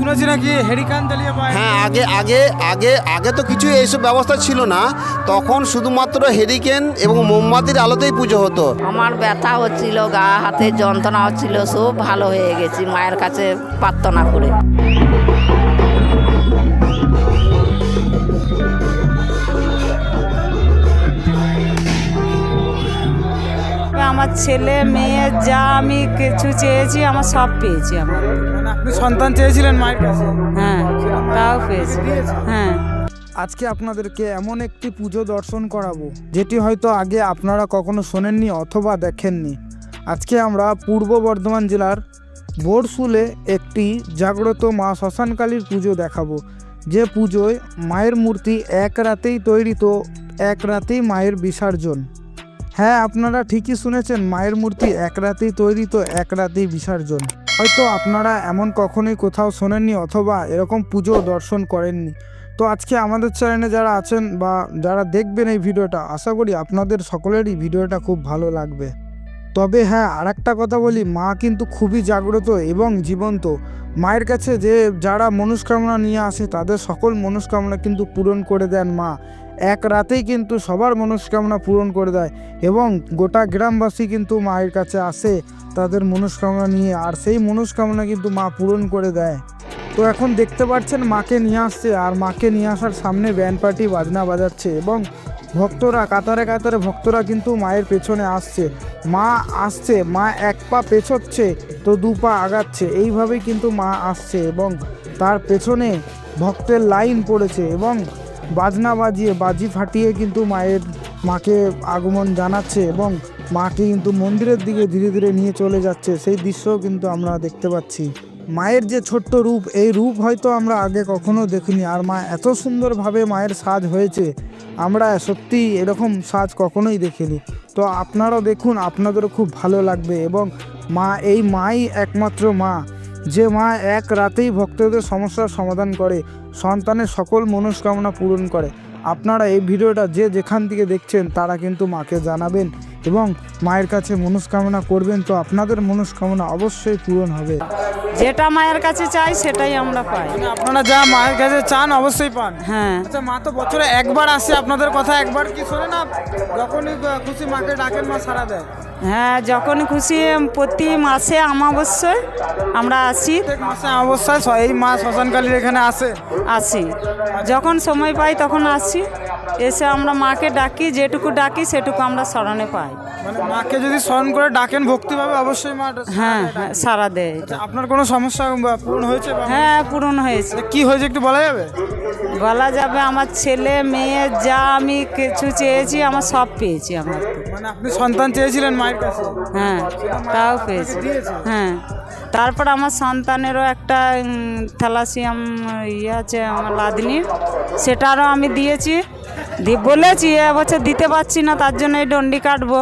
শুনেছি নাকি হেরিকান জ্বালিয়ে পায়। হ্যাঁ, আগে আগে আগে আগে তো কিছু এইসব ব্যবস্থা ছিল না, তখন শুধুমাত্র হেরিকেন এবং মোমবাতির আলোতেই পুজো হতো। আমার ব্যথা হচ্ছিল, গা হাতে যন্ত্রণা হচ্ছিল, সব ভালো হয়ে গেছি মায়ের কাছে প্রার্থনা করে। আমার ছেলে মেয়ে যা আমি কিছু চেয়েছি আমার সব পেয়েছি আমার। মানে আপনি সন্তান চেয়েছিলেন মায়ের কাছে? হ্যাঁ, তাও পেয়েছি। হ্যাঁ, আজকে আপনাদেরকে এমন একটি পুজো দর্শন করাবো যেটি হয়তো আগে আপনারা কখনো শোনেননি অথবা দেখেননি। আজকে আমরা পূর্ব বর্ধমান জেলার বোরসুলে একটি জাগ্রত মা শ্মশানকালীর পুজো দেখাবো, যে পুজোয় মায়ের মূর্তি এক রাতেই তৈরি, তো এক রাতেই মায়ের বিসর্জন। হ্যাঁ, আপনারা ঠিকই শুনেছেন, মায়ের মূর্তি এক রাতেই তৈরি, তো এক রাতেই বিসর্জন। হয়তো আপনারা এমন কখনোই কোথাও শোনেননি অথবা এরকম পুজো দর্শন করেননি। তো আজকে আমাদের চ্যানেলে যারা আছেন বা যারা দেখবেন এই ভিডিওটা, আশা করি আপনাদের সকলেরই ভিডিওটা খুব ভালো লাগবে। তবে হ্যাঁ, আর একটা কথা বলি, মা কিন্তু খুবই জাগ্রত এবং জীবন্ত। মায়ের কাছে যে যারা মনস্কামনা নিয়ে আসে তাদের সকল মনস্কামনা কিন্তু পূরণ করে দেন মা। এক রাতেই কিন্তু সবার মনস্কামনা পূরণ করে দেয় এবং গোটা গ্রামবাসী কিন্তু মায়ের কাছে আসে তাদের মনস্কামনা নিয়ে, আর সেই মনস্কামনা কিন্তু মা পূরণ করে দেয়। তো এখন দেখতে পাচ্ছেন মাকে নিয়ে আসছে, আর মাকে নিয়ে আসার সামনে ব্যান্ড পার্টি বাজনা বাজাচ্ছে এবং ভক্তরা কাতারে কাতারে ভক্তরা কিন্তু মায়ের পেছনে আসছে। মা আসছে, মা এক পা পেছোচ্ছে তো দু পা আগাচ্ছে, এইভাবেই কিন্তু মা আসছে এবং তার পেছনে ভক্তের লাইন পড়েছে এবং বাজনা বাজিয়ে বাজি ফাটিয়ে কিন্তু মাকে আগমন জানাচ্ছে এবং মাকে কিন্তু মন্দিরের দিকে ধীরে ধীরে নিয়ে চলে যাচ্ছে। সেই দৃশ্যও কিন্তু আমরা দেখতে পাচ্ছি। মায়ের যে ছোট্ট রূপ, এই রূপ হয়তো আমরা আগে কখনো দেখিনি, আর মা এত সুন্দরভাবে মায়ের সাজ হয়েছে, আমরা সত্যি এরকম সাজ কখনোই দেখিনি। তো আপনারাও দেখুন, আপনাদেরও খুব ভালো লাগবে। এবং এই মাই একমাত্র মা, যে মা এক রাতেই ভক্তদের সমস্যার সমাধান করে, সন্তানের সকল মনস্কামনা পূরণ করে। আপনারা এই ভিডিওটা যে যেখান থেকে দেখছেন তারা কিন্তু মাকে জানাবেন এবং মায়ের কাছে মনস্কামনা করবেন, তো আপনাদের মনস্কামনা অবশ্যই পূরণ হবে। যেটা মায়ের কাছে চাই সেটাই আমরা পাই। মানে আপনারা যা মায়ের কাছে চান অবশ্যই পান। হ্যাঁ, আচ্ছা, মা তো বছরে একবার আসে, আপনাদের কথা একবার কি শোনে না? যখনই খুশি মাকে ডাকেন মা সাড়া দেয়? হ্যাঁ, যখন খুশি প্রতি মাসে অমাবস্যায় আমরা আসি। প্রত্যেক মাসে অবশ্যই এই মা শ্মশানকালীর এখানে আসি যখন সময় পাই তখন আসি, এসে আমরা মাকে ডাকি, যেটুকু ডাকি সেটুকু আমরা স্মরণে পাই। মানে মাকে যদি স্মরণ করে ডাকেন ভক্তিভাবে অবশ্যই মা হ্যাঁ, সারা দেয়। আপনার কোনো সমস্যা পূরণ হয়েছে? হ্যাঁ, পূরণ হয়েছে। কি হয়েছে একটু বলা যাবে? বলা যাবে, আমার ছেলে মেয়ে যা আমি কিছু চেয়েছি আমার সব পেয়েছি আমার। মানে আপনি সন্তান চেয়েছিলেন মায়ের কাছে? হ্যাঁ, তাও পেয়েছি। হ্যাঁ, তারপর আমার সন্তানেরও একটা থ্যালাসিয়াম আছে আমার লাদনির, সেটারও আমি দিয়েছি, বলেছি এবছর দিতে পারছি না, তার জন্য এই ডন্ডি কাটবো।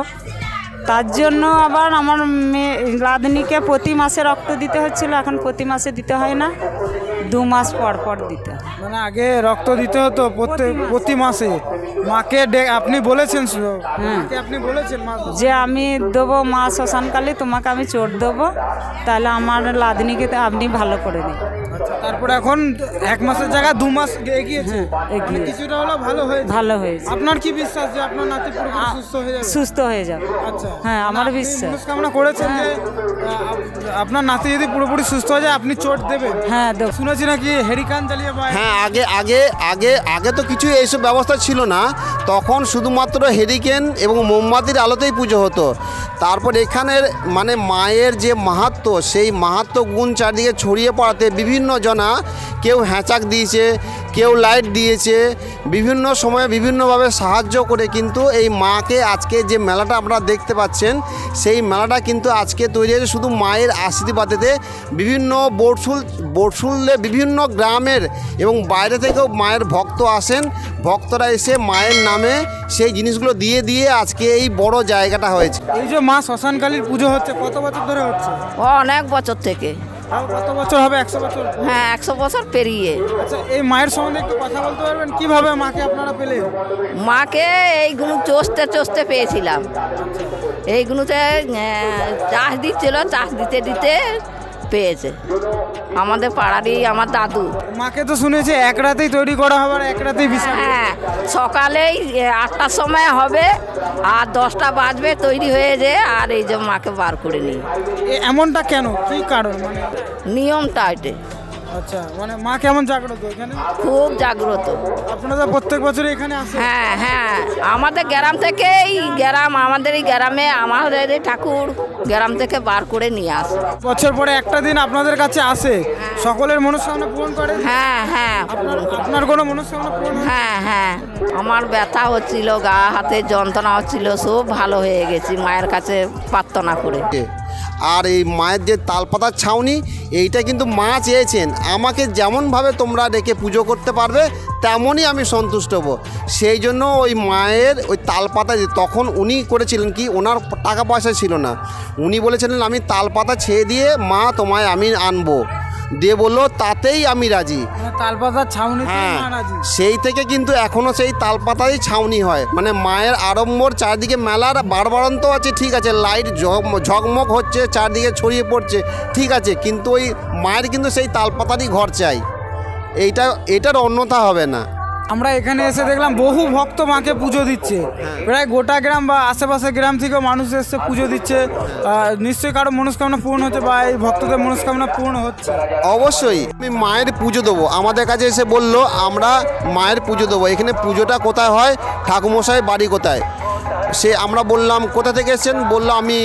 তার জন্য আবার আমার মেয়ে লাদনিকে প্রতি মাসে রক্ত দিতে হচ্ছিল, এখন প্রতি মাসে দিতে হয় না, 2 মাস পর পর দিতে হয়। মানে আগে রক্ত দিতে হতো প্রতি মাসে। মাকে আপনি বলেছেন? হ্যাঁ, আপনি বলেছেন যে আমি দেবো মা শ্মশানকালী, তোমাকে আমি চোট দেবো, তাহলে আমার লাদনিকে আপনি ভালো করে দিন। আচ্ছা, তারপর এখন 1 মাসের জায়গায় 2 মাস এগিয়েছে। এগিয়েছে। মানে কিছুটা হলো ভালো হয়েছে। আপনার কি বিশ্বাস যে আপনার নাতি পুরোপুরি সুস্থ হয়ে যাবে? আচ্ছা, হ্যাঁ, আমার আপনি বিশ্বাস। মনস্কামনা করেছেন যে আপনার নাতি যদি পুরোপুরি সুস্থ হয়ে যায় আপনি চোট দেবেন? হ্যাঁ, দেব। শুনেছি নাকি হেরিকান জ্বালিয়ে পায়। হ্যাঁ, আগে আগে আগে আগে তো কিছু এইসব ব্যবস্থা ছিল না, তখন শুধুমাত্র হেরিকেন এবং মোমবাতির আলোতেই পুজো হতো। তারপর এখানের মানে মায়ের যে মাহাত্ম্য, সেই মাহাত্ম্য গুণ চারদিকে ছড়িয়ে পড়াতে বিভিন্ন জনা, কেউ হ্যাঁচাক দিয়েছে, কেউ লাইট দিয়েছে, বিভিন্ন সময়ে বিভিন্নভাবে সাহায্য করে কিন্তু এই মাকে আজকে যে মেলাটা আপনারা দেখতে পাচ্ছেন, সেই মেলাটা কিন্তু আজকে তৈরি হয়েছে শুধু মায়ের আশীর্বাদেতে। বিভিন্ন বোরসুলে বিভিন্ন গ্রামের এবং বাইরে থেকেও মায়ের ভক্ত আসেন, ভক্তরা এসে মায়ের নামে সেই জিনিসগুলো দিয়ে দিয়ে আজকে এই বড় জায়গাটা হয়েছে। এই যে মা শ্মশানকালীর পুজো হচ্ছে কত বছর ধরে হচ্ছে? অনেক বছর থেকে। কত বছর হবে? 100 বছর? হ্যাঁ, 100 বছর পেরিয়ে। আচ্ছা, এই মায়ের সম্বন্ধে একটু কথা বলতে পারবেন? কিভাবে মাকে আপনারা পেলেন? মাকে এইগুলো চষতে পেয়েছিলাম। এইগুলোতে চাষ দিচ্ছিল, চাষ দিতে দিতে পেয়েছে আমাদের পাড়ারই আমার দাদু। মাকে তো শুনেছি এক রাতেই তৈরি করা হবে আর এক রাতেই বিসর্জন। হ্যাঁ, সকালেই 8টার সময় হবে আর 10টা বাজবে তৈরি হয়ে যায়, আর এই যে মাকে বার করে নিই। এমনটা কেন, কি কারণ মানে? নিয়মটা এটা আচ্ছা, মানে মা কেমন জাগ্রত এখানে? খুব জাগ্রত। আপনারা প্রত্যেক বছর এখানে আসেন? হ্যাঁ হ্যাঁ, আমাদের গ্রাম থেকেই আমাদের এই গ্রামে আমাদের এই ঠাকুর গ্রাম থেকে বার করে নিয়ে আসে। বছর পরে একটা দিন আপনাদের কাছে আসে, সকলের মনস্কামনা পূরণ করে? হ্যাঁ হ্যাঁ আপনার কোনো মনস্কামনা পূরণ হয়? হ্যাঁ হ্যাঁ, আমার ব্যথা হচ্ছিল, গা হাতে যন্ত্রণা হচ্ছিল, সব ভালো হয়ে গেছি মায়ের কাছে প্রার্থনা করে। আর এই মায়ের যে তালপাতার ছাউনি, এইটা কিন্তু মা চেয়েছেন আমাকে যেমনভাবে তোমরা রেখে পুজো করতে পারবে তেমনই আমি সন্তুষ্ট হব। সেই জন্য ওই মায়ের ওই তালপাতা, তখন উনি করেছিলেন কি, ওনার টাকা পয়সা ছিল না, উনি বলেছিলেন আমি তালপাতা ছেড়ে দিয়ে মা তোমায় আমি আনবো, দিয়ে বললো তাতেই আমি রাজি। মানে তালপাতার ছাউনি হ্যাঁ, সেই থেকে কিন্তু এখনও সেই তালপাতারই ছাউনি হয়। মানে মায়ের আড়ম্বর, চারদিকে মেলার বাড়বাড়ন্ত আছে, ঠিক আছে, লাইট ঝকমক হচ্ছে, চারদিকে ছড়িয়ে পড়ছে, ঠিক আছে, কিন্তু ওই মায়ের কিন্তু সেই তালপাতারই ঘর চাই, এটার অন্যথা হবে না। আমরা এখানে এসে দেখলাম বহু ভক্ত মাকে পুজো দিচ্ছে, প্রায় গোটা গ্রাম বা আশেপাশের গ্রাম থেকেও মানুষ এসে পুজো দিচ্ছে। নিশ্চয়ই কারো মনস্কামনা পূর্ণ হচ্ছে বা এই ভক্তদের মনস্কামনা পূর্ণ হচ্ছে। অবশ্যই আমি মায়ের পুজো দেবো, আমাদের কাছে এসে বললো আমরা মায়ের পুজো দেবো। এখানে পুজোটা কোথায় হয়, ঠাকুমশাই বাড়ি কোথায়, সে আমরা বললাম কোথা থেকে এসেছেন, বললো আমি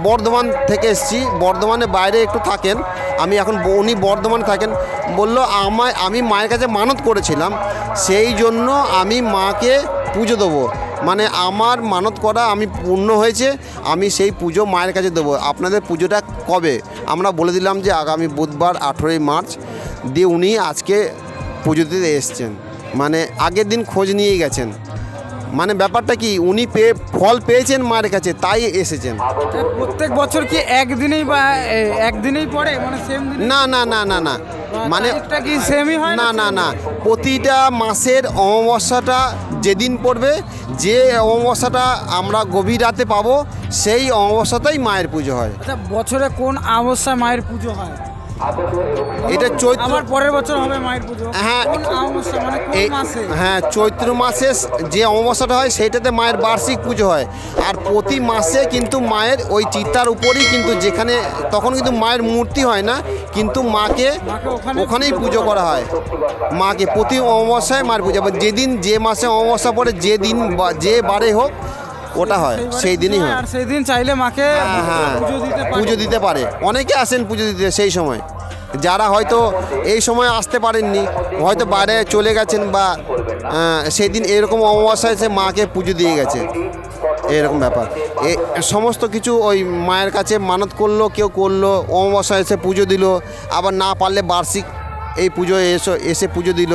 বর্ধমান থেকে এসেছি, বর্ধমানের বাইরে একটু থাকেন, আমি এখন উনি বর্ধমানে থাকেন। বললো আমি মায়ের কাছে মানত করেছিলাম, সেই জন্য আমি মাকে পুজো দেবো, মানে আমার মানত করা আমি পূর্ণ হয়েছে, আমি সেই পুজো মায়ের কাছে দেবো। আপনাদের পুজোটা কবে? আমরা বলে দিলাম যে আগামী বুধবার 18ই মার্চ, দিয়ে উনি আজকে পুজো দিতে এসছেন, মানে আগের দিন খোঁজ নিয়ে গেছেন। মানে ব্যাপারটা কি, উনি ফল পেয়েছেন মায়ের কাছে, তাই এসেছেন। প্রত্যেক বছর কি একদিনেই পড়ে, মানে সেম দিন? না না না না না, মানে তারিখটা কি সেমই হয়? না না না, প্রতিটা মাসের অমাবস্যাটা যেদিন পড়বে, যে অমাবস্যাটা আমরা গভীর রাতে পাবো, সেই অমাবস্যাতেই মায়ের পুজো হয়। আচ্ছা, বছরে কোন অমাবস্যায় মায়ের পুজো হয়? এটা চৈত্র, আমার পরের বছর হবে মায়ের পুজো। হ্যাঁ, কোন অমাবস্যা, মানে কোন মাসে? হ্যাঁ, চৈত্র মাসে যে অমাবস্যাটা হয় সেইটাতে মায়ের বার্ষিক পুজো হয়। আর প্রতি মাসে কিন্তু মায়ের ওই চিতার উপরই কিন্তু, যেখানে তখন কিন্তু মায়ের মূর্তি হয় না, কিন্তু মাকে ওখানেই পুজো করা হয়। মাকে প্রতি অমাবস্যায় মায়ের পুজো, যেদিন যে মাসে অমাবস্যা পড়ে, যেদিন যে বারে হোক ওটা হয়, সেই দিনই হয়। আর সেই দিন চাইলে মাকে হ্যাঁ, পুজো দিতে পারে। অনেকে আসেন পুজো দিতে সেই সময়, যারা হয়তো এই সময় আসতে পারেননি, হয়তো বাইরে চলে গেছেন, বা সেই দিন এরকম অমাবস্যা এসে মাকে পুজো দিয়ে গেছে, এরকম ব্যাপার। সমস্ত কিছু ওই মায়ের কাছে মানত করলো, কেউ করলো, অমাবস্যা এসে পুজো দিল, আবার না পারলে বার্ষিক এই পুজো এসে পুজো দিল।